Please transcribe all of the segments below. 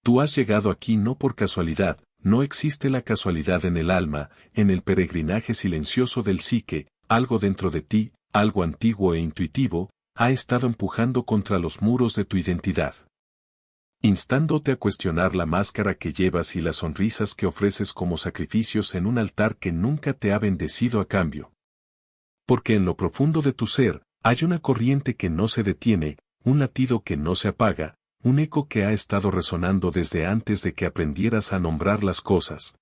Tú has llegado aquí no por casualidad, no existe la casualidad en el alma, en el peregrinaje silencioso del psique, algo dentro de ti, algo antiguo e intuitivo, ha estado empujando contra los muros de tu identidad, instándote a cuestionar la máscara que llevas y las sonrisas que ofreces como sacrificios en un altar que nunca te ha bendecido a cambio. Porque en lo profundo de tu ser, hay una corriente que no se detiene, un latido que no se apaga, un eco que ha estado resonando desde antes de que aprendieras a nombrar las cosas.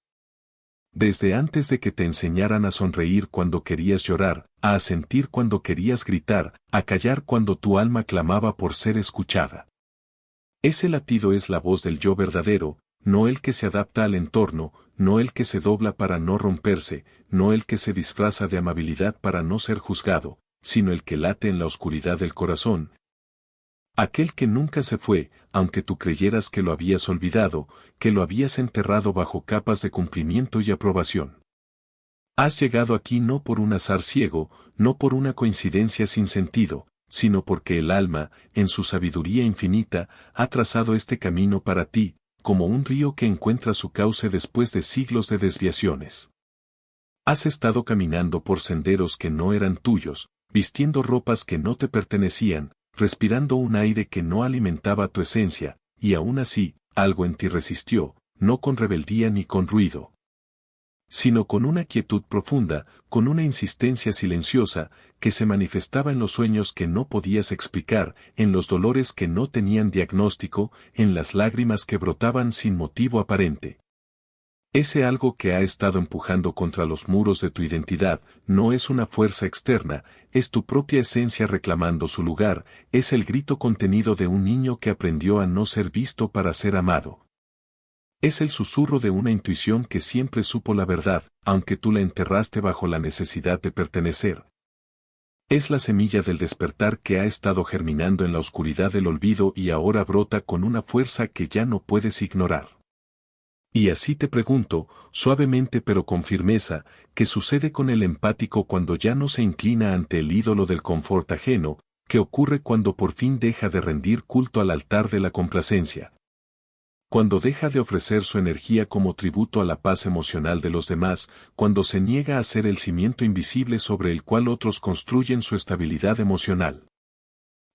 Desde antes de que te enseñaran a sonreír cuando querías llorar, a sentir cuando querías gritar, a callar cuando tu alma clamaba por ser escuchada. Ese latido es la voz del yo verdadero, no el que se adapta al entorno, no el que se dobla para no romperse, no el que se disfraza de amabilidad para no ser juzgado, sino el que late en la oscuridad del corazón. Aquel que nunca se fue, aunque tú creyeras que lo habías olvidado, que lo habías enterrado bajo capas de cumplimiento y aprobación. Has llegado aquí no por un azar ciego, no por una coincidencia sin sentido, sino porque el alma, en su sabiduría infinita, ha trazado este camino para ti, como un río que encuentra su cauce después de siglos de desviaciones. Has estado caminando por senderos que no eran tuyos, vistiendo ropas que no te pertenecían, respirando un aire que no alimentaba tu esencia, y aún así, algo en ti resistió, no con rebeldía ni con ruido, sino con una quietud profunda, con una insistencia silenciosa, que se manifestaba en los sueños que no podías explicar, en los dolores que no tenían diagnóstico, en las lágrimas que brotaban sin motivo aparente. Ese algo que ha estado empujando contra los muros de tu identidad, no es una fuerza externa, es tu propia esencia reclamando su lugar, es el grito contenido de un niño que aprendió a no ser visto para ser amado. Es el susurro de una intuición que siempre supo la verdad, aunque tú la enterraste bajo la necesidad de pertenecer. Es la semilla del despertar que ha estado germinando en la oscuridad del olvido y ahora brota con una fuerza que ya no puedes ignorar. Y así te pregunto, suavemente pero con firmeza, ¿qué sucede con el empático cuando ya no se inclina ante el ídolo del confort ajeno? ¿Qué ocurre cuando por fin deja de rendir culto al altar de la complacencia? Cuando deja de ofrecer su energía como tributo a la paz emocional de los demás, cuando se niega a ser el cimiento invisible sobre el cual otros construyen su estabilidad emocional.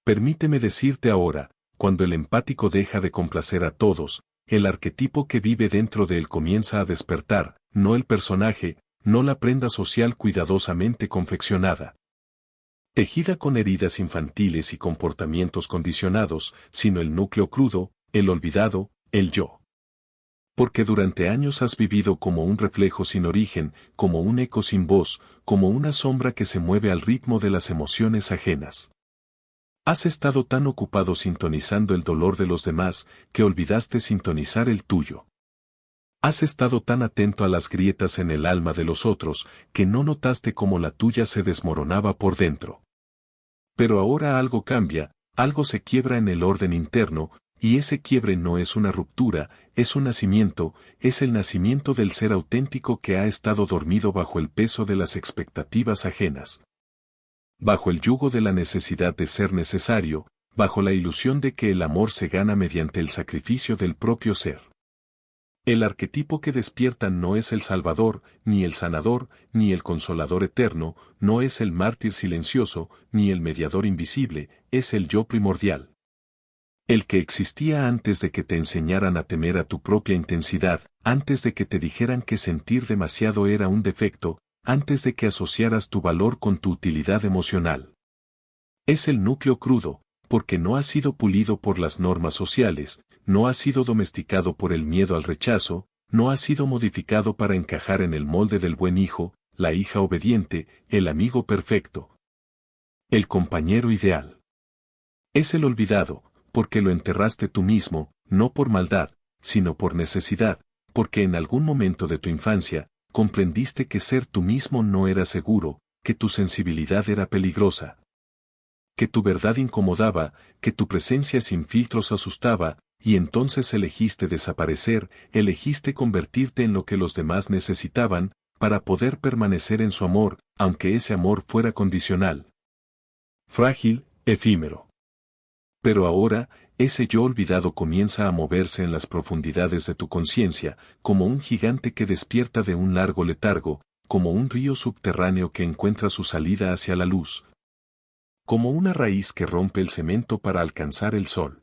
Permíteme decirte ahora, cuando el empático deja de complacer a todos, el arquetipo que vive dentro de él comienza a despertar, no el personaje, no la prenda social cuidadosamente confeccionada, tejida con heridas infantiles y comportamientos condicionados, sino el núcleo crudo, el olvidado, el yo. Porque durante años has vivido como un reflejo sin origen, como un eco sin voz, como una sombra que se mueve al ritmo de las emociones ajenas. Has estado tan ocupado sintonizando el dolor de los demás, que olvidaste sintonizar el tuyo. Has estado tan atento a las grietas en el alma de los otros, que no notaste cómo la tuya se desmoronaba por dentro. Pero ahora algo cambia, algo se quiebra en el orden interno, y ese quiebre no es una ruptura, es un nacimiento, es el nacimiento del ser auténtico que ha estado dormido bajo el peso de las expectativas ajenas. Bajo el yugo de la necesidad de ser necesario, bajo la ilusión de que el amor se gana mediante el sacrificio del propio ser. El arquetipo que despierta no es el salvador, ni el sanador, ni el consolador eterno, no es el mártir silencioso, ni el mediador invisible, es el yo primordial. El que existía antes de que te enseñaran a temer a tu propia intensidad, antes de que te dijeran que sentir demasiado era un defecto, antes de que asociaras tu valor con tu utilidad emocional. Es el núcleo crudo, porque no ha sido pulido por las normas sociales, no ha sido domesticado por el miedo al rechazo, no ha sido modificado para encajar en el molde del buen hijo, la hija obediente, el amigo perfecto, el compañero ideal. Es el olvidado, porque lo enterraste tú mismo, no por maldad, sino por necesidad, porque en algún momento de tu infancia, comprendiste que ser tú mismo no era seguro, que tu sensibilidad era peligrosa, que tu verdad incomodaba, que tu presencia sin filtros asustaba, y entonces elegiste desaparecer, elegiste convertirte en lo que los demás necesitaban, para poder permanecer en su amor, aunque ese amor fuera condicional, frágil, efímero. Pero ahora, ese yo olvidado comienza a moverse en las profundidades de tu conciencia, como un gigante que despierta de un largo letargo, como un río subterráneo que encuentra su salida hacia la luz, como una raíz que rompe el cemento para alcanzar el sol.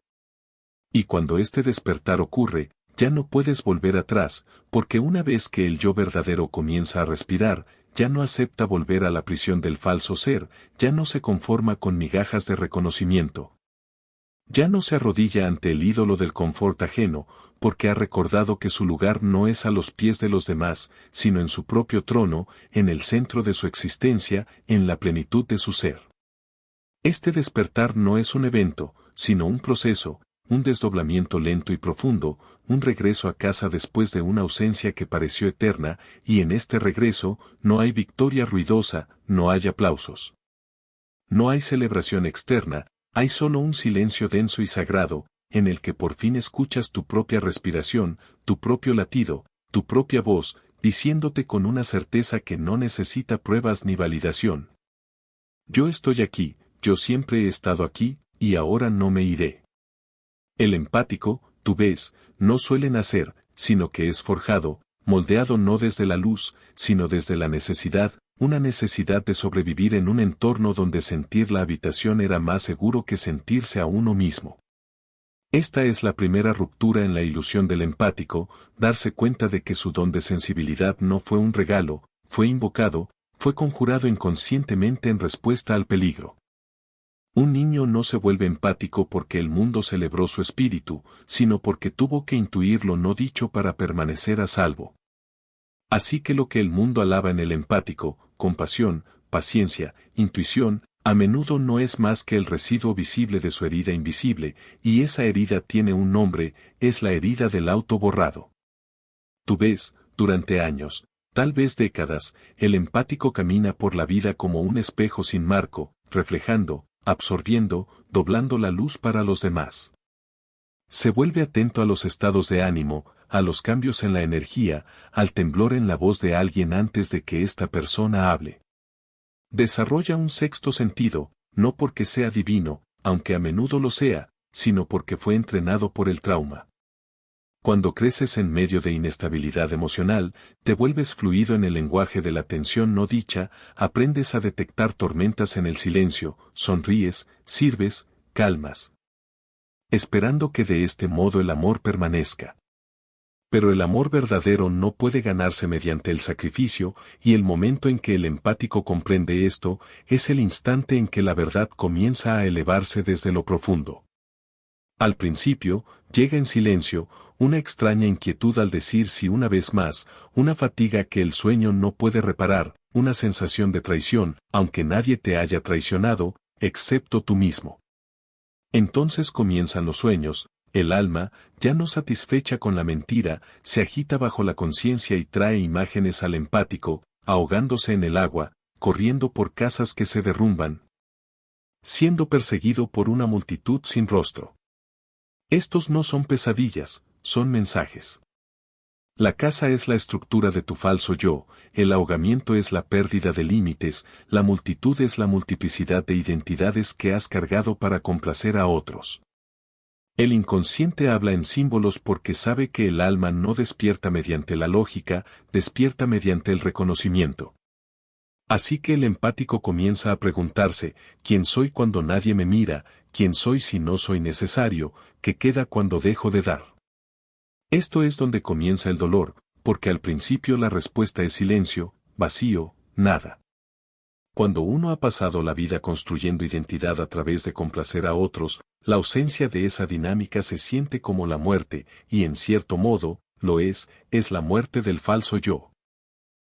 Y cuando este despertar ocurre, ya no puedes volver atrás, porque una vez que el yo verdadero comienza a respirar, ya no acepta volver a la prisión del falso ser, ya no se conforma con migajas de reconocimiento. Ya no se arrodilla ante el ídolo del confort ajeno, porque ha recordado que su lugar no es a los pies de los demás, sino en su propio trono, en el centro de su existencia, en la plenitud de su ser. Este despertar no es un evento, sino un proceso, un desdoblamiento lento y profundo, un regreso a casa después de una ausencia que pareció eterna, y en este regreso, no hay victoria ruidosa, no hay aplausos. No hay celebración externa, hay solo un silencio denso y sagrado, en el que por fin escuchas tu propia respiración, tu propio latido, tu propia voz, diciéndote con una certeza que no necesita pruebas ni validación. Yo estoy aquí, yo siempre he estado aquí, y ahora no me iré. El empático, tú ves, no suele nacer, sino que es forjado, moldeado no desde la luz, sino desde la necesidad, una necesidad de sobrevivir en un entorno donde sentir la habitación era más seguro que sentirse a uno mismo. Esta es la primera ruptura en la ilusión del empático, darse cuenta de que su don de sensibilidad no fue un regalo, fue invocado, fue conjurado inconscientemente en respuesta al peligro. Un niño no se vuelve empático porque el mundo celebró su espíritu, sino porque tuvo que intuir lo no dicho para permanecer a salvo. Así que lo que el mundo alaba en el empático, compasión, paciencia, intuición, a menudo no es más que el residuo visible de su herida invisible, y esa herida tiene un nombre, es la herida del auto borrado. Tú ves, durante años, tal vez décadas, el empático camina por la vida como un espejo sin marco, reflejando, absorbiendo, doblando la luz para los demás. Se vuelve atento a los estados de ánimo, a los cambios en la energía, al temblor en la voz de alguien antes de que esta persona hable. Desarrolla un sexto sentido, no porque sea divino, aunque a menudo lo sea, sino porque fue entrenado por el trauma. Cuando creces en medio de inestabilidad emocional, te vuelves fluido en el lenguaje de la tensión no dicha, aprendes a detectar tormentas en el silencio, sonríes, sirves, calmas, esperando que de este modo el amor permanezca. Pero el amor verdadero no puede ganarse mediante el sacrificio, y el momento en que el empático comprende esto, es el instante en que la verdad comienza a elevarse desde lo profundo. Al principio, llega en silencio, una extraña inquietud al decir sí una vez más, una fatiga que el sueño no puede reparar, una sensación de traición, aunque nadie te haya traicionado, excepto tú mismo. Entonces comienzan los sueños, el alma, ya no satisfecha con la mentira, se agita bajo la conciencia y trae imágenes al empático, ahogándose en el agua, corriendo por casas que se derrumban, siendo perseguido por una multitud sin rostro. Estos no son pesadillas, son mensajes. La casa es la estructura de tu falso yo, el ahogamiento es la pérdida de límites, la multitud es la multiplicidad de identidades que has cargado para complacer a otros. El inconsciente habla en símbolos porque sabe que el alma no despierta mediante la lógica, despierta mediante el reconocimiento. Así que el empático comienza a preguntarse, ¿quién soy cuando nadie me mira? ¿Quién soy si no soy necesario? ¿Qué queda cuando dejo de dar? Esto es donde comienza el dolor, porque al principio la respuesta es silencio, vacío, nada. Cuando uno ha pasado la vida construyendo identidad a través de complacer a otros, la ausencia de esa dinámica se siente como la muerte, y en cierto modo, lo es la muerte del falso yo.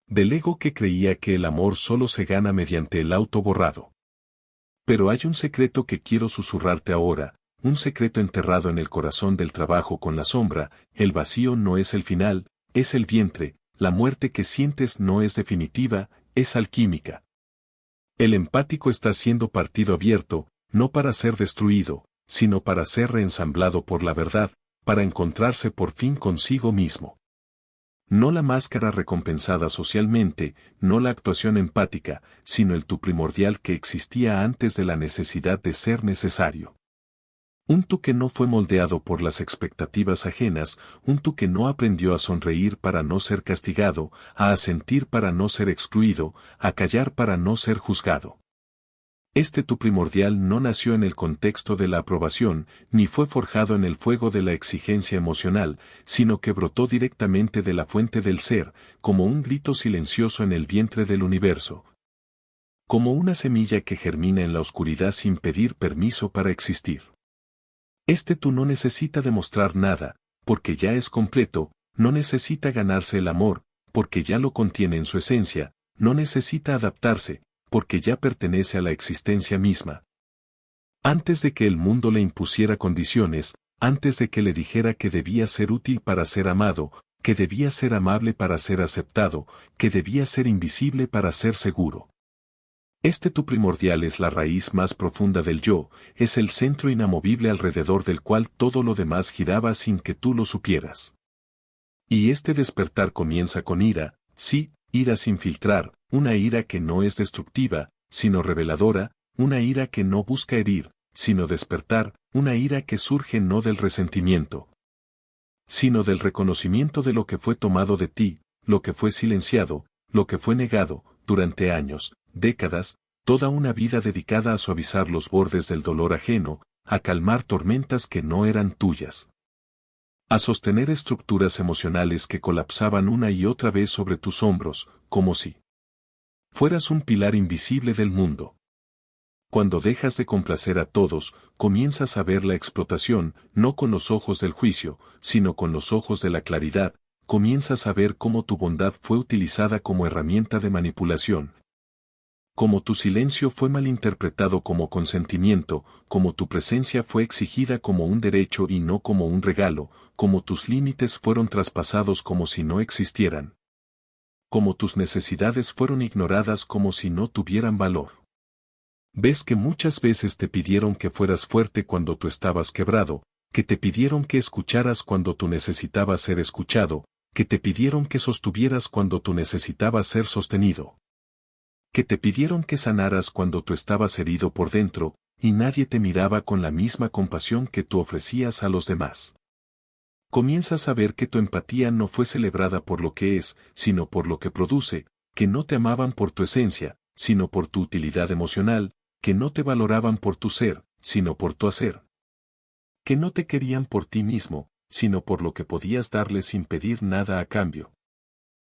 Del ego que creía que el amor solo se gana mediante el auto borrado. Pero hay un secreto que quiero susurrarte ahora, un secreto enterrado en el corazón del trabajo con la sombra, el vacío no es el final, es el vientre, la muerte que sientes no es definitiva, es alquímica. El empático está siendo partido abierto, no para ser destruido, sino para ser reensamblado por la verdad, para encontrarse por fin consigo mismo. No la máscara recompensada socialmente, no la actuación empática, sino el tú primordial que existía antes de la necesidad de ser necesario. Un tú que no fue moldeado por las expectativas ajenas, un tú que no aprendió a sonreír para no ser castigado, a asentir para no ser excluido, a callar para no ser juzgado. Este tú primordial no nació en el contexto de la aprobación, ni fue forjado en el fuego de la exigencia emocional, sino que brotó directamente de la fuente del ser, como un grito silencioso en el vientre del universo. Como una semilla que germina en la oscuridad sin pedir permiso para existir. Este tú no necesita demostrar nada, porque ya es completo, no necesita ganarse el amor, porque ya lo contiene en su esencia, no necesita adaptarse, porque ya pertenece a la existencia misma. Antes de que el mundo le impusiera condiciones, antes de que le dijera que debía ser útil para ser amado, que debía ser amable para ser aceptado, que debía ser invisible para ser seguro. Este tú primordial es la raíz más profunda del yo, es el centro inamovible alrededor del cual todo lo demás giraba sin que tú lo supieras. Y este despertar comienza con ira, sí, ira sin filtrar, una ira que no es destructiva, sino reveladora, una ira que no busca herir, sino despertar, una ira que surge no del resentimiento, sino del reconocimiento de lo que fue tomado de ti, lo que fue silenciado, lo que fue negado, durante años, décadas, toda una vida dedicada a suavizar los bordes del dolor ajeno, a calmar tormentas que no eran tuyas. A sostener estructuras emocionales que colapsaban una y otra vez sobre tus hombros, como si fueras un pilar invisible del mundo. Cuando dejas de complacer a todos, comienzas a ver la explotación, no con los ojos del juicio, sino con los ojos de la claridad, comienzas a ver cómo tu bondad fue utilizada como herramienta de manipulación. Como tu silencio fue malinterpretado como consentimiento, como tu presencia fue exigida como un derecho y no como un regalo, como tus límites fueron traspasados como si no existieran. Como tus necesidades fueron ignoradas como si no tuvieran valor. Ves que muchas veces te pidieron que fueras fuerte cuando tú estabas quebrado, que te pidieron que escucharas cuando tú necesitabas ser escuchado, que te pidieron que sostuvieras cuando tú necesitabas ser sostenido. Que te pidieron que sanaras cuando tú estabas herido por dentro, y nadie te miraba con la misma compasión que tú ofrecías a los demás. Comienzas a ver que tu empatía no fue celebrada por lo que es, sino por lo que produce, que no te amaban por tu esencia, sino por tu utilidad emocional, que no te valoraban por tu ser, sino por tu hacer. Que no te querían por ti mismo, sino por lo que podías darles sin pedir nada a cambio.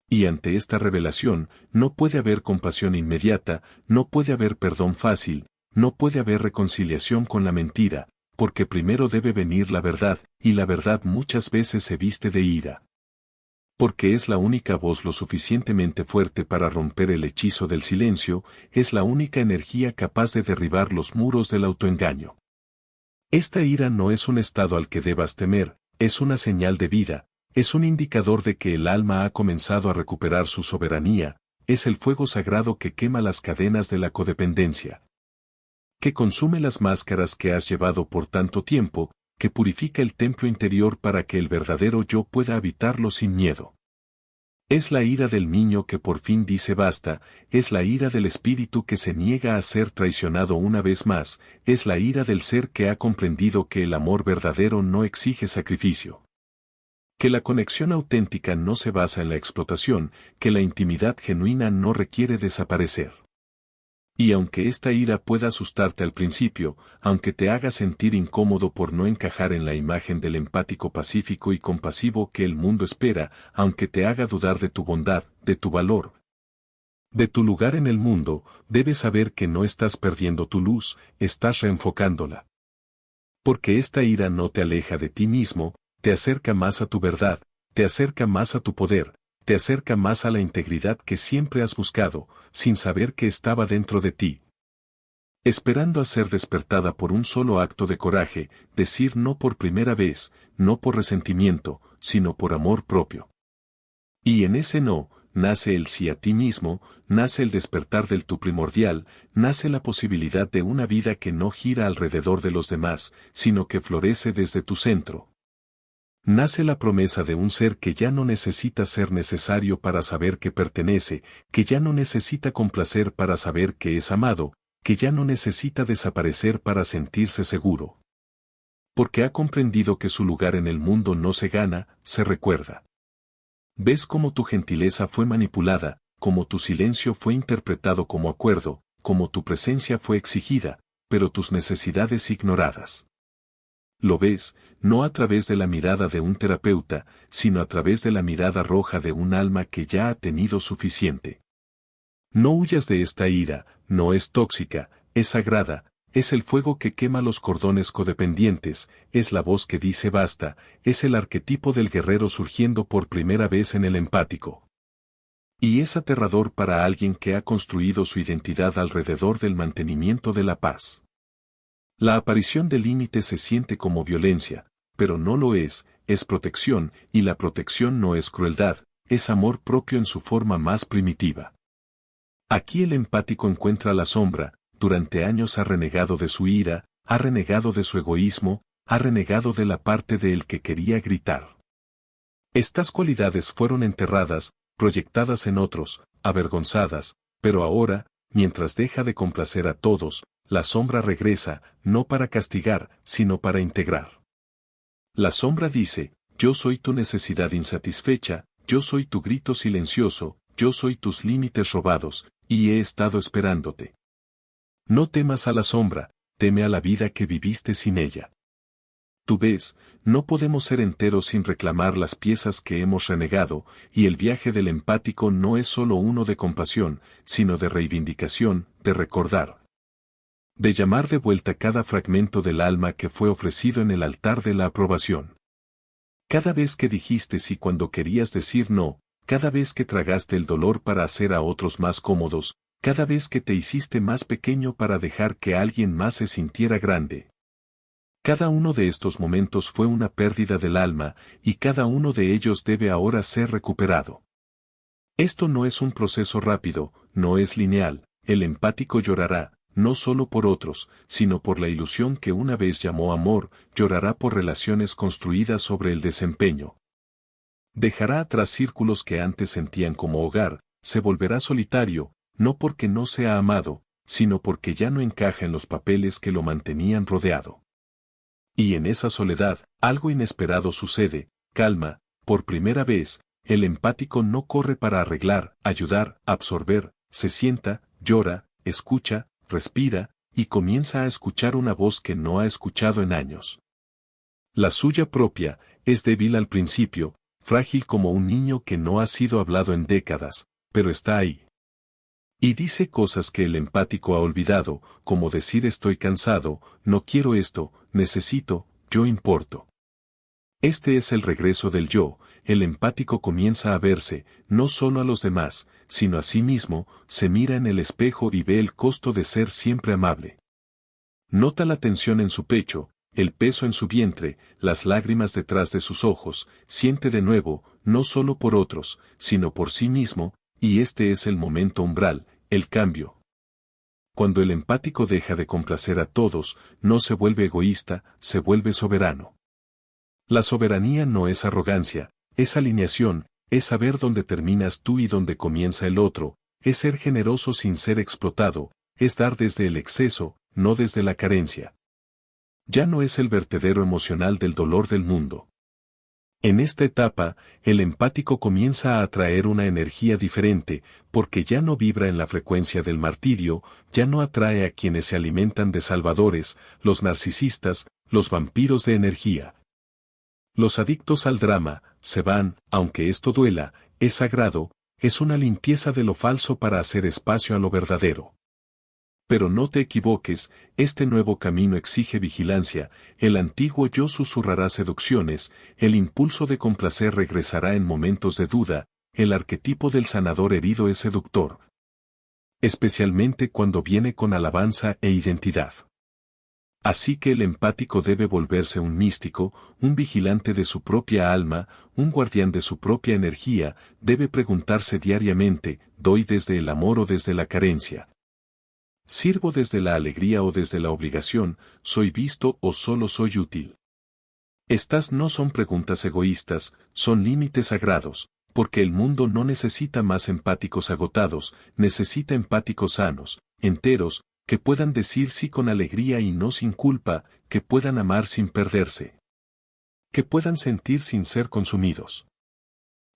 Y ante esta revelación, no puede haber compasión inmediata, no puede haber perdón fácil, no puede haber reconciliación con la mentira, porque primero debe venir la verdad, y la verdad muchas veces se viste de ira. Porque es la única voz lo suficientemente fuerte para romper el hechizo del silencio, es la única energía capaz de derribar los muros del autoengaño. Esta ira no es un estado al que debas temer, es una señal de vida. Es un indicador de que el alma ha comenzado a recuperar su soberanía, es el fuego sagrado que quema las cadenas de la codependencia. Que consume las máscaras que has llevado por tanto tiempo, que purifica el templo interior para que el verdadero yo pueda habitarlo sin miedo. Es la ira del niño que por fin dice basta, es la ira del espíritu que se niega a ser traicionado una vez más, es la ira del ser que ha comprendido que el amor verdadero no exige sacrificio. Que la conexión auténtica no se basa en la explotación, que la intimidad genuina no requiere desaparecer. Y aunque esta ira pueda asustarte al principio, aunque te haga sentir incómodo por no encajar en la imagen del empático pacífico y compasivo que el mundo espera, aunque te haga dudar de tu bondad, de tu valor, de tu lugar en el mundo, debes saber que no estás perdiendo tu luz, estás reenfocándola. Porque esta ira no te aleja de ti mismo, te acerca más a tu verdad, te acerca más a tu poder, te acerca más a la integridad que siempre has buscado, sin saber que estaba dentro de ti. Esperando a ser despertada por un solo acto de coraje, decir no por primera vez, no por resentimiento, sino por amor propio. Y en ese no, nace el sí a ti mismo, nace el despertar del tú primordial, nace la posibilidad de una vida que no gira alrededor de los demás, sino que florece desde tu centro. Nace la promesa de un ser que ya no necesita ser necesario para saber que pertenece, que ya no necesita complacer para saber que es amado, que ya no necesita desaparecer para sentirse seguro. Porque ha comprendido que su lugar en el mundo no se gana, se recuerda. Ves cómo tu gentileza fue manipulada, cómo tu silencio fue interpretado como acuerdo, cómo tu presencia fue exigida, pero tus necesidades ignoradas. Lo ves, no a través de la mirada de un terapeuta, sino a través de la mirada roja de un alma que ya ha tenido suficiente. No huyas de esta ira, no es tóxica, es sagrada, es el fuego que quema los cordones codependientes, es la voz que dice basta, es el arquetipo del guerrero surgiendo por primera vez en el empático. Y es aterrador para alguien que ha construido su identidad alrededor del mantenimiento de la paz. La aparición de límites se siente como violencia, pero no lo es protección, y la protección no es crueldad, es amor propio en su forma más primitiva. Aquí el empático encuentra la sombra, durante años ha renegado de su ira, ha renegado de su egoísmo, ha renegado de la parte de él que quería gritar. Estas cualidades fueron enterradas, proyectadas en otros, avergonzadas, pero ahora, mientras deja de complacer a todos, la sombra regresa, no para castigar, sino para integrar. La sombra dice, yo soy tu necesidad insatisfecha, yo soy tu grito silencioso, yo soy tus límites robados, y he estado esperándote. No temas a la sombra, teme a la vida que viviste sin ella. Tú ves, no podemos ser enteros sin reclamar las piezas que hemos renegado, y el viaje del empático no es solo uno de compasión, sino de reivindicación, de recordar. De llamar de vuelta cada fragmento del alma que fue ofrecido en el altar de la aprobación. Cada vez que dijiste sí cuando querías decir no, cada vez que tragaste el dolor para hacer a otros más cómodos, cada vez que te hiciste más pequeño para dejar que alguien más se sintiera grande. Cada uno de estos momentos fue una pérdida del alma, y cada uno de ellos debe ahora ser recuperado. Esto no es un proceso rápido, no es lineal, el empático llorará, no solo por otros, sino por la ilusión que una vez llamó amor, llorará por relaciones construidas sobre el desempeño. Dejará atrás círculos que antes sentían como hogar, se volverá solitario, no porque no sea amado, sino porque ya no encaja en los papeles que lo mantenían rodeado. Y en esa soledad, algo inesperado sucede, calma, por primera vez, el empático no corre para arreglar, ayudar, absorber, se sienta, llora, escucha, respira, y comienza a escuchar una voz que no ha escuchado en años. La suya propia, es débil al principio, frágil como un niño que no ha sido hablado en décadas, pero está ahí. Y dice cosas que el empático ha olvidado, como decir estoy cansado, no quiero esto, necesito, yo importo. Este es el regreso del yo, el empático comienza a verse, no solo a los demás, sino a sí mismo, se mira en el espejo y ve el costo de ser siempre amable. Nota la tensión en su pecho, el peso en su vientre, las lágrimas detrás de sus ojos, siente de nuevo, no solo por otros, sino por sí mismo, y este es el momento umbral, el cambio. Cuando el empático deja de complacer a todos, no se vuelve egoísta, se vuelve soberano. La soberanía no es arrogancia, es alineación, es saber dónde terminas tú y dónde comienza el otro, es ser generoso sin ser explotado, es dar desde el exceso, no desde la carencia. Ya no es el vertedero emocional del dolor del mundo. En esta etapa, el empático comienza a atraer una energía diferente, porque ya no vibra en la frecuencia del martirio, ya no atrae a quienes se alimentan de salvadores, los narcisistas, los vampiros de energía. Los adictos al drama, se van, aunque esto duela, es sagrado, es una limpieza de lo falso para hacer espacio a lo verdadero. Pero no te equivoques, este nuevo camino exige vigilancia, el antiguo yo susurrará seducciones, el impulso de complacer regresará en momentos de duda, el arquetipo del sanador herido es seductor. Especialmente cuando viene con alabanza e identidad. Así que el empático debe volverse un místico, un vigilante de su propia alma, un guardián de su propia energía, debe preguntarse diariamente, ¿doy desde el amor o desde la carencia? ¿Sirvo desde la alegría o desde la obligación? ¿Soy visto o solo soy útil? Estas no son preguntas egoístas, son límites sagrados, porque el mundo no necesita más empáticos agotados, necesita empáticos sanos, enteros, Que puedan decir sí con alegría y no sin culpa, que puedan amar sin perderse. Que puedan sentir sin ser consumidos.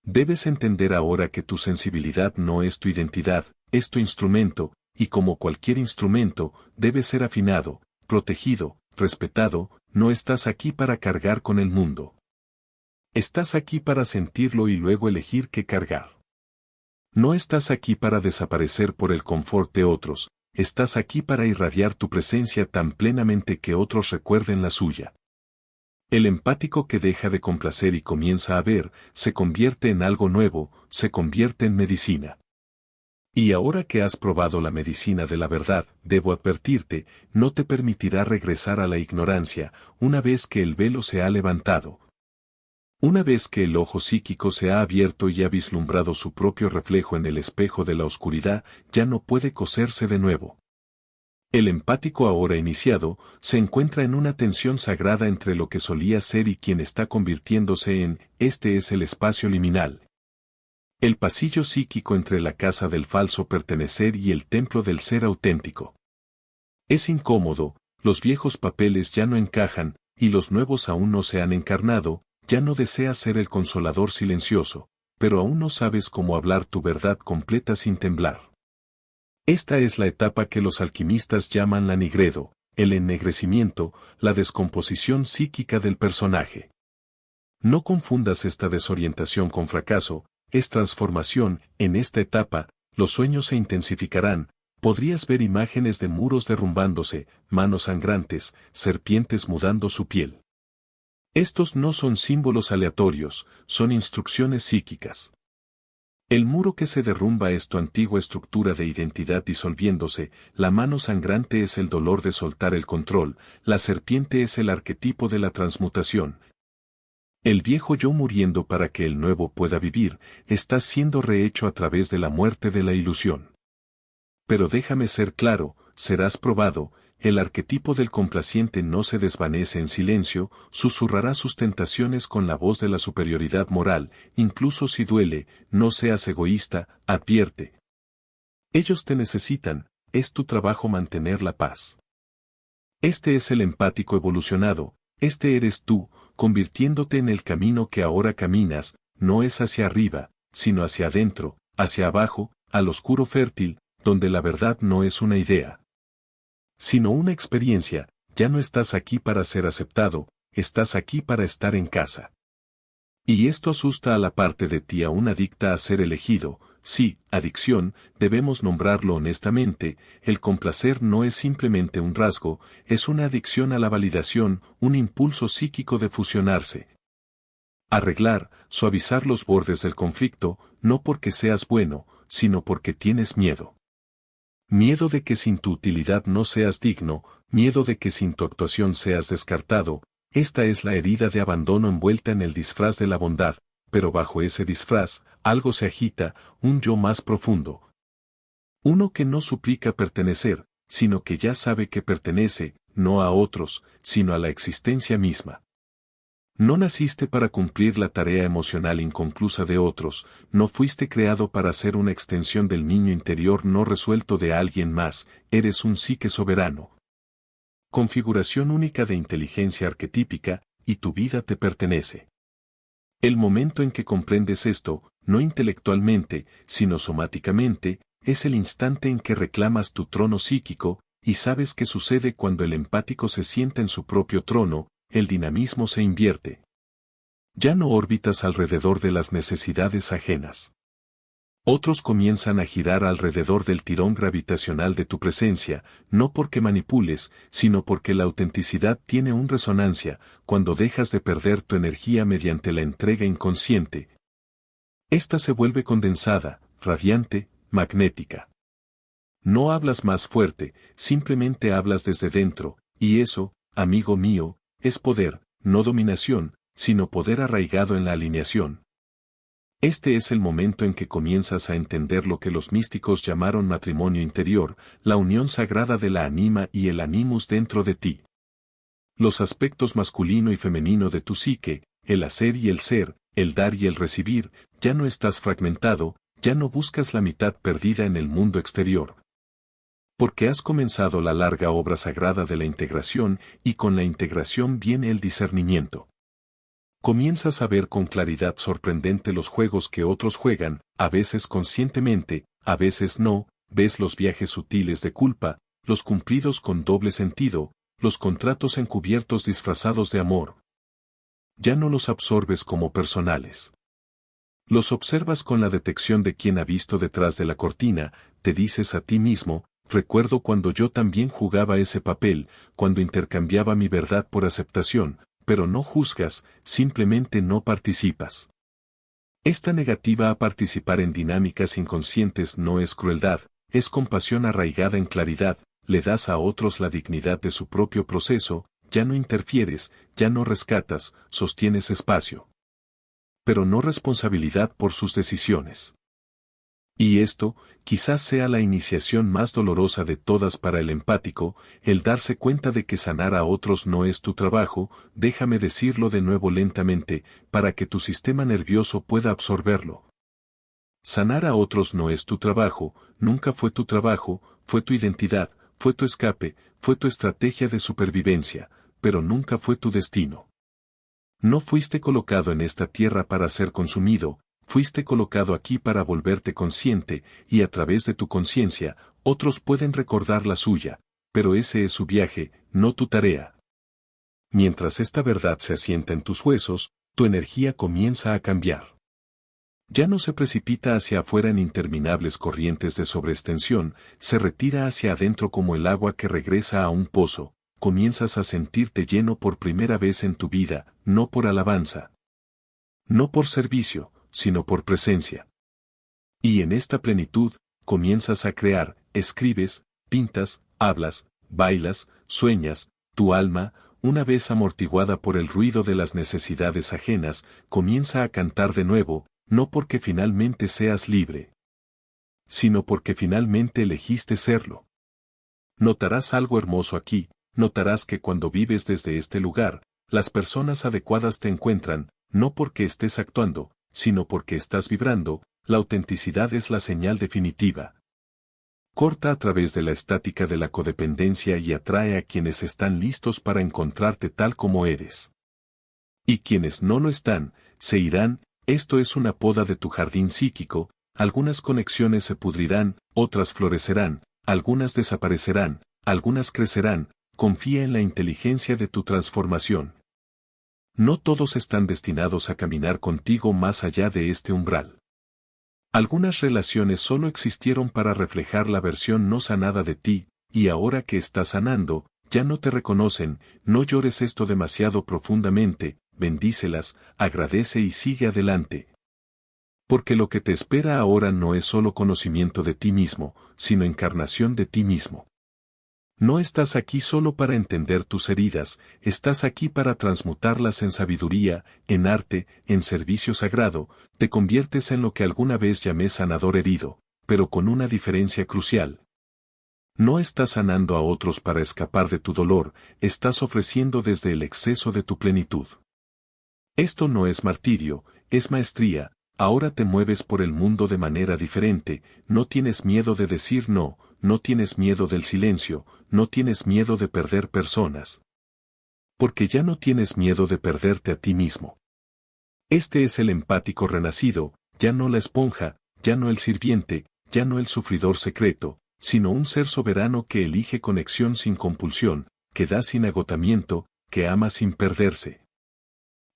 Debes entender ahora que tu sensibilidad no es tu identidad, es tu instrumento, y como cualquier instrumento, debe ser afinado, protegido, respetado. No estás aquí para cargar con el mundo. Estás aquí para sentirlo y luego elegir qué cargar. No estás aquí para desaparecer por el confort de otros, estás aquí para irradiar tu presencia tan plenamente que otros recuerden la suya. El empático que deja de complacer y comienza a ver, se convierte en algo nuevo, se convierte en medicina. Y ahora que has probado la medicina de la verdad, debo advertirte, no te permitirá regresar a la ignorancia, una vez que el velo se ha levantado. Una vez que el ojo psíquico se ha abierto y ha vislumbrado su propio reflejo en el espejo de la oscuridad, ya no puede coserse de nuevo. El empático ahora iniciado, se encuentra en una tensión sagrada entre lo que solía ser y quien está convirtiéndose en, este es el espacio liminal. El pasillo psíquico entre la casa del falso pertenecer y el templo del ser auténtico. Es incómodo, los viejos papeles ya no encajan, y los nuevos aún no se han encarnado, ya no deseas ser el consolador silencioso, pero aún no sabes cómo hablar tu verdad completa sin temblar. Esta es la etapa que los alquimistas llaman la nigredo, el ennegrecimiento, la descomposición psíquica del personaje. No confundas esta desorientación con fracaso, es transformación. En esta etapa, los sueños se intensificarán, podrías ver imágenes de muros derrumbándose, manos sangrantes, serpientes mudando su piel. Estos no son símbolos aleatorios, son instrucciones psíquicas. El muro que se derrumba es tu antigua estructura de identidad disolviéndose, la mano sangrante es el dolor de soltar el control, la serpiente es el arquetipo de la transmutación. El viejo yo muriendo para que el nuevo pueda vivir, está siendo rehecho a través de la muerte de la ilusión. Pero déjame ser claro, serás probado, el arquetipo del complaciente no se desvanece en silencio, susurrará sus tentaciones con la voz de la superioridad moral, incluso si duele, no seas egoísta, advierte. Ellos te necesitan, es tu trabajo mantener la paz. Este es el empático evolucionado, este eres tú, convirtiéndote en el camino que ahora caminas, no es hacia arriba, sino hacia adentro, hacia abajo, al oscuro fértil, donde la verdad no es una idea, sino una experiencia. Ya no estás aquí para ser aceptado, estás aquí para estar en casa. Y esto asusta a la parte de ti aún adicta a ser elegido. Sí, adicción, debemos nombrarlo honestamente, el complacer no es simplemente un rasgo, es una adicción a la validación, un impulso psíquico de fusionarse. Arreglar, suavizar los bordes del conflicto, no porque seas bueno, sino porque tienes miedo. Miedo de que sin tu utilidad no seas digno, miedo de que sin tu actuación seas descartado. Esta es la herida de abandono envuelta en el disfraz de la bondad, pero bajo ese disfraz, algo se agita, un yo más profundo. Uno que no suplica pertenecer, sino que ya sabe que pertenece, no a otros, sino a la existencia misma. No naciste para cumplir la tarea emocional inconclusa de otros, no fuiste creado para ser una extensión del niño interior no resuelto de alguien más, eres un psique soberano. Configuración única de inteligencia arquetípica, y tu vida te pertenece. El momento en que comprendes esto, no intelectualmente, sino somáticamente, es el instante en que reclamas tu trono psíquico, y sabes qué sucede cuando el empático se sienta en su propio trono. El dinamismo se invierte. Ya no órbitas alrededor de las necesidades ajenas. Otros comienzan a girar alrededor del tirón gravitacional de tu presencia, no porque manipules, sino porque la autenticidad tiene una resonancia, cuando dejas de perder tu energía mediante la entrega inconsciente. Esta se vuelve condensada, radiante, magnética. No hablas más fuerte, simplemente hablas desde dentro, y eso, amigo mío, es poder, no dominación, sino poder arraigado en la alineación. Este es el momento en que comienzas a entender lo que los místicos llamaron matrimonio interior, la unión sagrada de la anima y el animus dentro de ti. Los aspectos masculino y femenino de tu psique, el hacer y el ser, el dar y el recibir, ya no estás fragmentado, ya no buscas la mitad perdida en el mundo exterior. Porque has comenzado la larga obra sagrada de la integración y con la integración viene el discernimiento. Comienzas a ver con claridad sorprendente los juegos que otros juegan, a veces conscientemente, a veces no, ves los viajes sutiles de culpa, los cumplidos con doble sentido, los contratos encubiertos disfrazados de amor. Ya no los absorbes como personales. Los observas con la detección de quien ha visto detrás de la cortina, te dices a ti mismo, recuerdo cuando yo también jugaba ese papel, cuando intercambiaba mi verdad por aceptación, pero no juzgas, simplemente no participas. Esta negativa a participar en dinámicas inconscientes no es crueldad, es compasión arraigada en claridad, le das a otros la dignidad de su propio proceso, ya no interfieres, ya no rescatas, sostienes espacio. Pero no responsabilidad por sus decisiones. Y esto, quizás sea la iniciación más dolorosa de todas para el empático, el darse cuenta de que sanar a otros no es tu trabajo, déjame decirlo de nuevo lentamente, para que tu sistema nervioso pueda absorberlo. Sanar a otros no es tu trabajo, nunca fue tu trabajo, fue tu identidad, fue tu escape, fue tu estrategia de supervivencia, pero nunca fue tu destino. No fuiste colocado en esta tierra para ser consumido, fuiste colocado aquí para volverte consciente, y a través de tu conciencia, otros pueden recordar la suya, pero ese es su viaje, no tu tarea. Mientras esta verdad se asienta en tus huesos, tu energía comienza a cambiar. Ya no se precipita hacia afuera en interminables corrientes de sobreextensión, se retira hacia adentro como el agua que regresa a un pozo, comienzas a sentirte lleno por primera vez en tu vida, no por alabanza. No por servicio, sino por presencia. Y en esta plenitud, comienzas a crear, escribes, pintas, hablas, bailas, sueñas, tu alma, una vez amortiguada por el ruido de las necesidades ajenas, comienza a cantar de nuevo, no porque finalmente seas libre, sino porque finalmente elegiste serlo. Notarás algo hermoso aquí, notarás que cuando vives desde este lugar, las personas adecuadas te encuentran, no porque estés actuando, sino porque estás vibrando, la autenticidad es la señal definitiva. Corta a través de la estática de la codependencia y atrae a quienes están listos para encontrarte tal como eres. Y quienes no lo están, se irán, esto es una poda de tu jardín psíquico, algunas conexiones se pudrirán, otras florecerán, algunas desaparecerán, algunas crecerán, confía en la inteligencia de tu transformación. No todos están destinados a caminar contigo más allá de este umbral. Algunas relaciones solo existieron para reflejar la versión no sanada de ti, y ahora que estás sanando, ya no te reconocen, no llores esto demasiado profundamente, bendícelas, agradece y sigue adelante. Porque lo que te espera ahora no es solo conocimiento de ti mismo, sino encarnación de ti mismo. No estás aquí solo para entender tus heridas, estás aquí para transmutarlas en sabiduría, en arte, en servicio sagrado, te conviertes en lo que alguna vez llamé sanador herido, pero con una diferencia crucial. No estás sanando a otros para escapar de tu dolor, estás ofreciendo desde el exceso de tu plenitud. Esto no es martirio, es maestría, ahora te mueves por el mundo de manera diferente, no tienes miedo de decir no, no tienes miedo del silencio, no tienes miedo de perder personas. Porque ya no tienes miedo de perderte a ti mismo. Este es el empático renacido, ya no la esponja, ya no el sirviente, ya no el sufridor secreto, sino un ser soberano que elige conexión sin compulsión, que da sin agotamiento, que ama sin perderse.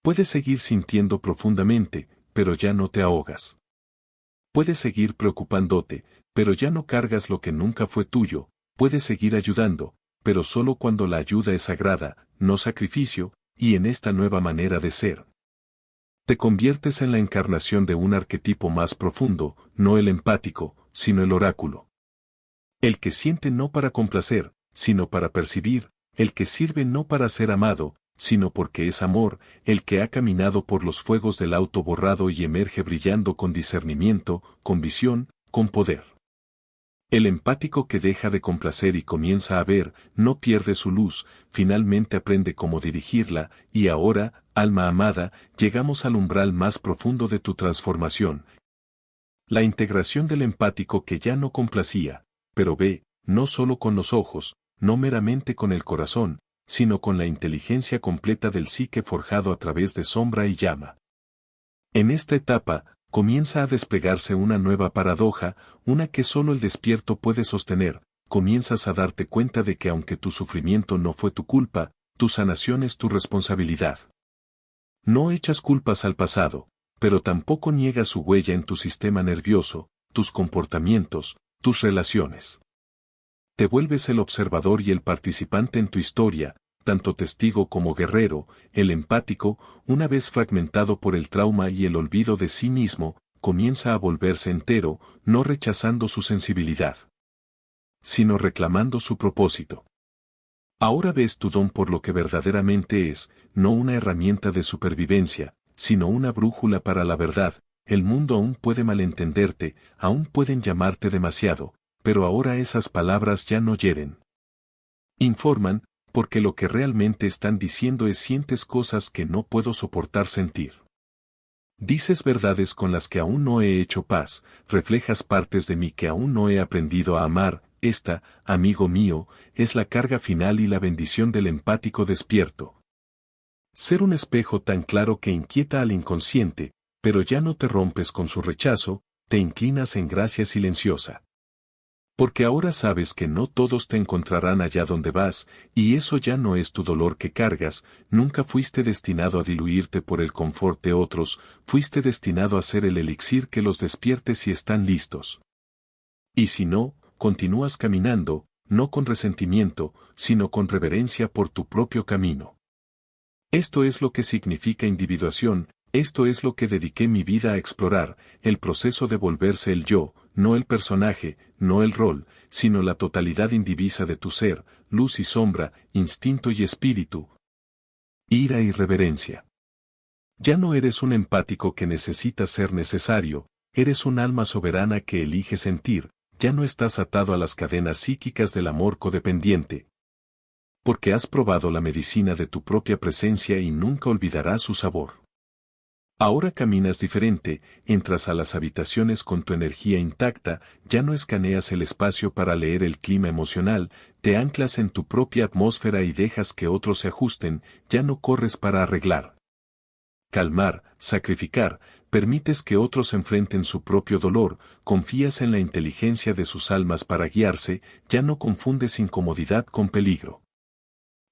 Puedes seguir sintiendo profundamente, pero ya no te ahogas. Puedes seguir preocupándote, pero ya no cargas lo que nunca fue tuyo, puedes seguir ayudando, pero solo cuando la ayuda es sagrada, no sacrificio, y en esta nueva manera de ser. Te conviertes en la encarnación de un arquetipo más profundo, no el empático, sino el oráculo. El que siente no para complacer, sino para percibir, el que sirve no para ser amado, sino porque es amor, el que ha caminado por los fuegos del auto borrado y emerge brillando con discernimiento, con visión, con poder. El empático que deja de complacer y comienza a ver, no pierde su luz, finalmente aprende cómo dirigirla, y ahora, alma amada, llegamos al umbral más profundo de tu transformación. La integración del empático que ya no complacía, pero ve, no solo con los ojos, no meramente con el corazón, sino con la inteligencia completa del psique forjado a través de sombra y llama. En esta etapa, comienza a desplegarse una nueva paradoja, una que solo el despierto puede sostener. Comienzas a darte cuenta de que aunque tu sufrimiento no fue tu culpa, tu sanación es tu responsabilidad. No echas culpas al pasado, pero tampoco niegas su huella en tu sistema nervioso, tus comportamientos, tus relaciones. Te vuelves el observador y el participante en tu historia, tanto testigo como guerrero. El empático, una vez fragmentado por el trauma y el olvido de sí mismo, comienza a volverse entero, no rechazando su sensibilidad, sino reclamando su propósito. Ahora ves tu don por lo que verdaderamente es, no una herramienta de supervivencia, sino una brújula para la verdad. El mundo aún puede malentenderte, aún pueden llamarte demasiado, pero ahora esas palabras ya no hieren. Informan, porque lo que realmente están diciendo es: sientes cosas que no puedo soportar sentir. Dices verdades con las que aún no he hecho paz, reflejas partes de mí que aún no he aprendido a amar. Esta, amigo mío, es la carga final y la bendición del empático despierto. Ser un espejo tan claro que inquieta al inconsciente, pero ya no te rompes con su rechazo, te inclinas en gracia silenciosa. Porque ahora sabes que no todos te encontrarán allá donde vas, y eso ya no es tu dolor que cargas. Nunca fuiste destinado a diluirte por el confort de otros, fuiste destinado a ser el elixir que los despierte si están listos. Y si no, continúas caminando, no con resentimiento, sino con reverencia por tu propio camino. Esto es lo que significa individuación, esto es lo que dediqué mi vida a explorar, el proceso de volverse el yo, no el personaje, no el rol, sino la totalidad indivisa de tu ser, luz y sombra, instinto y espíritu, ira y reverencia. Ya no eres un empático que necesita ser necesario, eres un alma soberana que elige sentir, ya no estás atado a las cadenas psíquicas del amor codependiente. Porque has probado la medicina de tu propia presencia y nunca olvidarás su sabor. Ahora caminas diferente, entras a las habitaciones con tu energía intacta, ya no escaneas el espacio para leer el clima emocional, te anclas en tu propia atmósfera y dejas que otros se ajusten, ya no corres para arreglar, calmar, sacrificar, permites que otros enfrenten su propio dolor, confías en la inteligencia de sus almas para guiarse, ya no confundes incomodidad con peligro.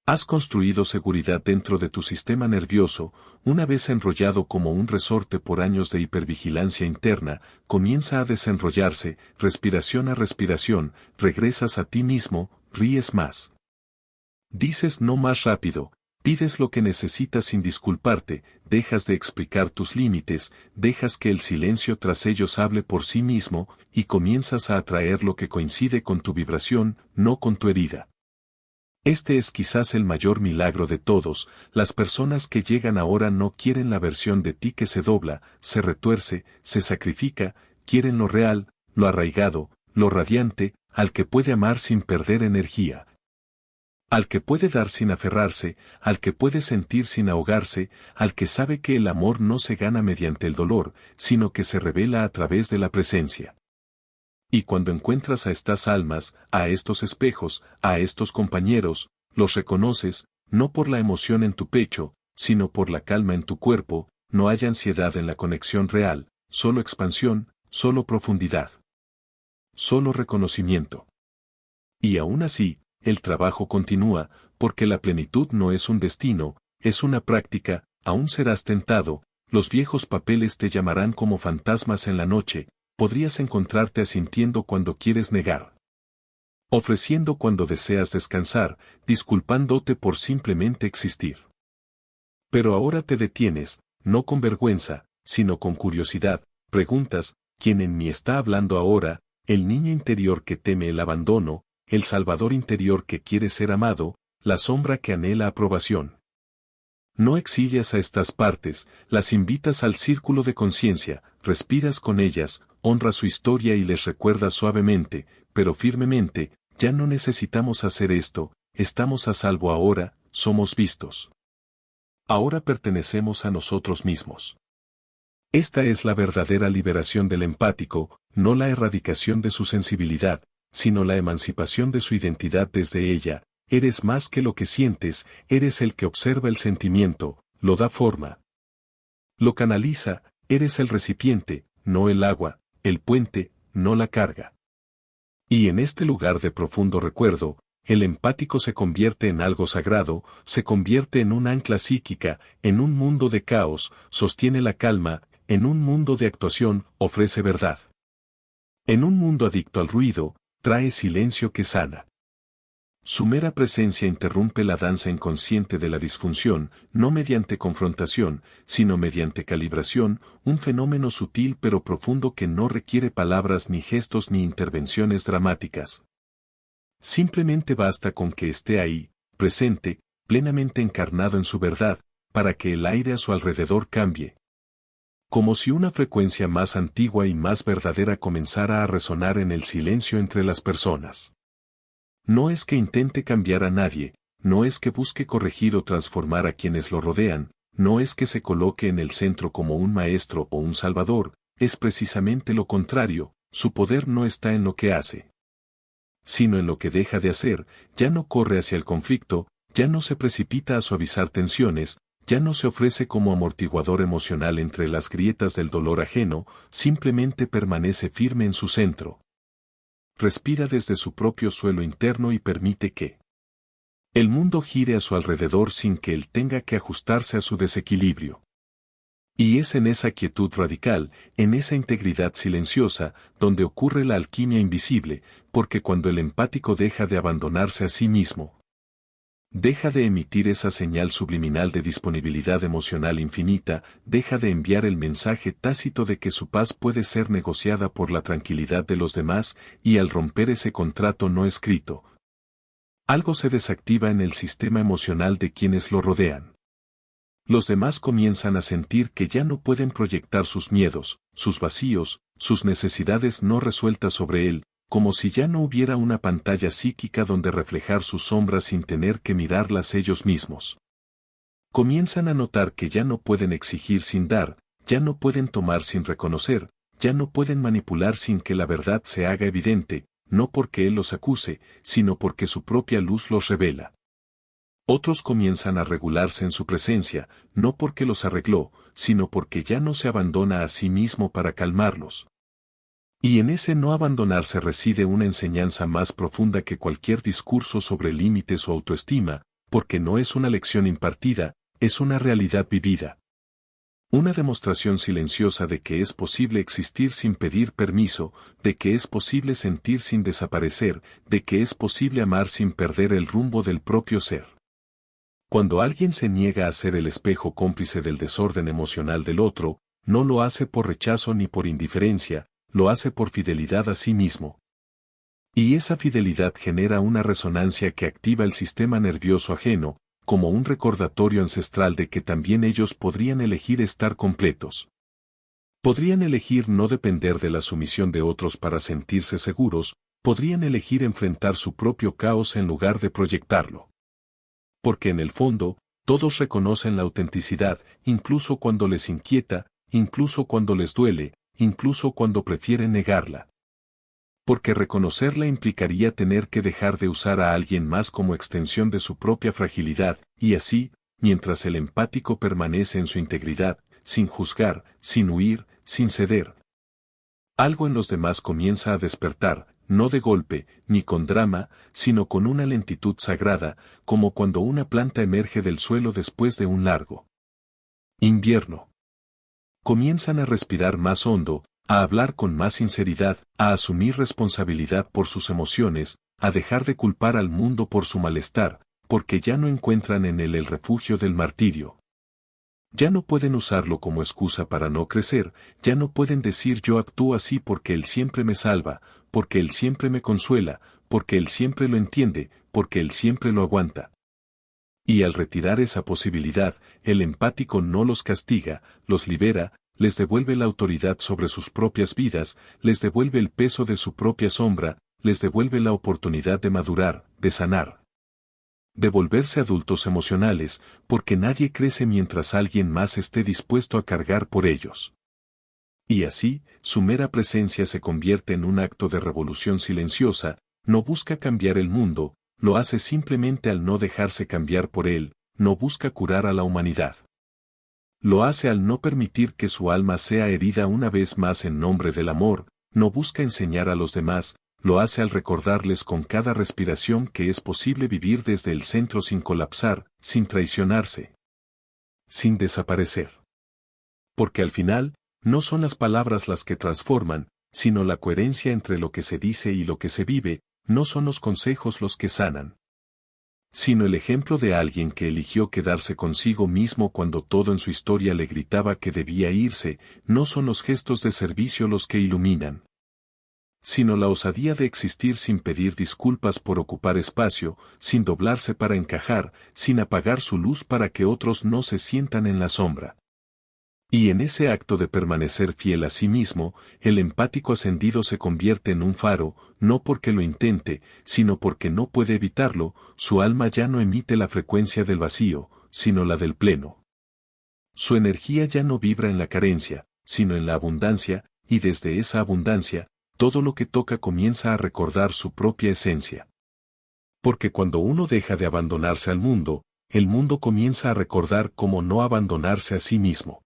Has construido seguridad dentro de tu sistema nervioso, una vez enrollado como un resorte por años de hipervigilancia interna, comienza a desenrollarse, respiración a respiración, regresas a ti mismo, ríes más. Dices no más rápido, pides lo que necesitas sin disculparte, dejas de explicar tus límites, dejas que el silencio tras ellos hable por sí mismo, y comienzas a atraer lo que coincide con tu vibración, no con tu herida. Este es quizás el mayor milagro de todos. Las personas que llegan ahora no quieren la versión de ti que se dobla, se retuerce, se sacrifica, quieren lo real, lo arraigado, lo radiante, al que puede amar sin perder energía, al que puede dar sin aferrarse, al que puede sentir sin ahogarse, al que sabe que el amor no se gana mediante el dolor, sino que se revela a través de la presencia. Y cuando encuentras a estas almas, a estos espejos, a estos compañeros, los reconoces, no por la emoción en tu pecho, sino por la calma en tu cuerpo. No hay ansiedad en la conexión real, solo expansión, solo profundidad, solo reconocimiento. Y aún así, el trabajo continúa, porque la plenitud no es un destino, es una práctica. Aún serás tentado, los viejos papeles te llamarán como fantasmas en la noche. Podrías encontrarte asintiendo cuando quieres negar, ofreciendo cuando deseas descansar, disculpándote por simplemente existir. Pero ahora te detienes, no con vergüenza, sino con curiosidad, preguntas: ¿quién en mí está hablando ahora? El niño interior que teme el abandono, el salvador interior que quiere ser amado, la sombra que anhela aprobación. No exilias a estas partes, las invitas al círculo de conciencia, respiras con ellas, honras su historia y les recuerdas suavemente, pero firmemente: ya no necesitamos hacer esto, estamos a salvo ahora, somos vistos. Ahora pertenecemos a nosotros mismos. Esta es la verdadera liberación del empático, no la erradicación de su sensibilidad, sino la emancipación de su identidad desde ella. Eres más que lo que sientes, eres el que observa el sentimiento, lo da forma, lo canaliza, eres el recipiente, no el agua, el puente, no la carga. Y en este lugar de profundo recuerdo, el empático se convierte en algo sagrado, se convierte en un ancla psíquica, en un mundo de caos, sostiene la calma, en un mundo de actuación, ofrece verdad. En un mundo adicto al ruido, trae silencio que sana. Su mera presencia interrumpe la danza inconsciente de la disfunción, no mediante confrontación, sino mediante calibración, un fenómeno sutil pero profundo que no requiere palabras ni gestos ni intervenciones dramáticas. Simplemente basta con que esté ahí, presente, plenamente encarnado en su verdad, para que el aire a su alrededor cambie. Como si una frecuencia más antigua y más verdadera comenzara a resonar en el silencio entre las personas. No es que intente cambiar a nadie, no es que busque corregir o transformar a quienes lo rodean, no es que se coloque en el centro como un maestro o un salvador, es precisamente lo contrario, su poder no está en lo que hace, sino en lo que deja de hacer. Ya no corre hacia el conflicto, ya no se precipita a suavizar tensiones, ya no se ofrece como amortiguador emocional entre las grietas del dolor ajeno, simplemente permanece firme en su centro. Respira desde su propio suelo interno y permite que el mundo gire a su alrededor sin que él tenga que ajustarse a su desequilibrio. Y es en esa quietud radical, en esa integridad silenciosa, donde ocurre la alquimia invisible, porque cuando el empático deja de abandonarse a sí mismo, deja de emitir esa señal subliminal de disponibilidad emocional infinita, deja de enviar el mensaje tácito de que su paz puede ser negociada por la tranquilidad de los demás, y al romper ese contrato no escrito, algo se desactiva en el sistema emocional de quienes lo rodean. Los demás comienzan a sentir que ya no pueden proyectar sus miedos, sus vacíos, sus necesidades no resueltas sobre él, como si ya no hubiera una pantalla psíquica donde reflejar sus sombras sin tener que mirarlas ellos mismos. Comienzan a notar que ya no pueden exigir sin dar, ya no pueden tomar sin reconocer, ya no pueden manipular sin que la verdad se haga evidente, no porque él los acuse, sino porque su propia luz los revela. Otros comienzan a regularse en su presencia, no porque los arregló, sino porque ya no se abandona a sí mismo para calmarlos. Y en ese no abandonarse reside una enseñanza más profunda que cualquier discurso sobre límites o autoestima, porque no es una lección impartida, es una realidad vivida. Una demostración silenciosa de que es posible existir sin pedir permiso, de que es posible sentir sin desaparecer, de que es posible amar sin perder el rumbo del propio ser. Cuando alguien se niega a ser el espejo cómplice del desorden emocional del otro, no lo hace por rechazo ni por indiferencia, lo hace por fidelidad a sí mismo. Y esa fidelidad genera una resonancia que activa el sistema nervioso ajeno, como un recordatorio ancestral de que también ellos podrían elegir estar completos. Podrían elegir no depender de la sumisión de otros para sentirse seguros, podrían elegir enfrentar su propio caos en lugar de proyectarlo. Porque en el fondo, todos reconocen la autenticidad, incluso cuando les inquieta, incluso cuando les duele, incluso cuando prefieren negarla. Porque reconocerla implicaría tener que dejar de usar a alguien más como extensión de su propia fragilidad, y así, mientras el empático permanece en su integridad, sin juzgar, sin huir, sin ceder. Algo en los demás comienza a despertar, no de golpe, ni con drama, sino con una lentitud sagrada, como cuando una planta emerge del suelo después de un largo invierno. Comienzan a respirar más hondo, a hablar con más sinceridad, a asumir responsabilidad por sus emociones, a dejar de culpar al mundo por su malestar, porque ya no encuentran en él el refugio del martirio. Ya no pueden usarlo como excusa para no crecer, ya no pueden decir yo actúo así porque él siempre me salva, porque él siempre me consuela, porque él siempre lo entiende, porque él siempre lo aguanta. Y al retirar esa posibilidad, el empático no los castiga, los libera, les devuelve la autoridad sobre sus propias vidas, les devuelve el peso de su propia sombra, les devuelve la oportunidad de madurar, de sanar. De volverse adultos emocionales, porque nadie crece mientras alguien más esté dispuesto a cargar por ellos. Y así, su mera presencia se convierte en un acto de revolución silenciosa, no busca cambiar el mundo, lo hace simplemente al no dejarse cambiar por él, no busca curar a la humanidad. Lo hace al no permitir que su alma sea herida una vez más en nombre del amor, no busca enseñar a los demás, lo hace al recordarles con cada respiración que es posible vivir desde el centro sin colapsar, sin traicionarse, sin desaparecer. Porque al final, no son las palabras las que transforman, sino la coherencia entre lo que se dice y lo que se vive, no son los consejos los que sanan, sino el ejemplo de alguien que eligió quedarse consigo mismo cuando todo en su historia le gritaba que debía irse, no son los gestos de servicio los que iluminan, sino la osadía de existir sin pedir disculpas por ocupar espacio, sin doblarse para encajar, sin apagar su luz para que otros no se sientan en la sombra. Y en ese acto de permanecer fiel a sí mismo, el empático ascendido se convierte en un faro, no porque lo intente, sino porque no puede evitarlo, su alma ya no emite la frecuencia del vacío, sino la del pleno. Su energía ya no vibra en la carencia, sino en la abundancia, y desde esa abundancia, todo lo que toca comienza a recordar su propia esencia. Porque cuando uno deja de abandonarse al mundo, el mundo comienza a recordar cómo no abandonarse a sí mismo.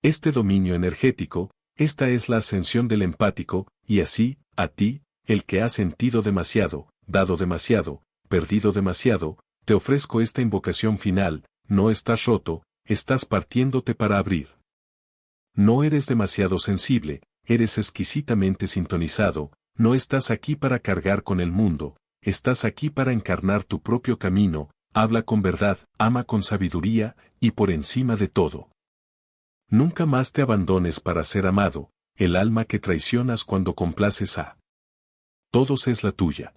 Este dominio energético, esta es la ascensión del empático, y así, a ti, el que has sentido demasiado, dado demasiado, perdido demasiado, te ofrezco esta invocación final, no estás roto, estás partiéndote para abrir. No eres demasiado sensible, eres exquisitamente sintonizado, no estás aquí para cargar con el mundo, estás aquí para encarnar tu propio camino, habla con verdad, ama con sabiduría, y por encima de todo. Nunca más te abandones para ser amado, el alma que traicionas cuando complaces a todos es la tuya.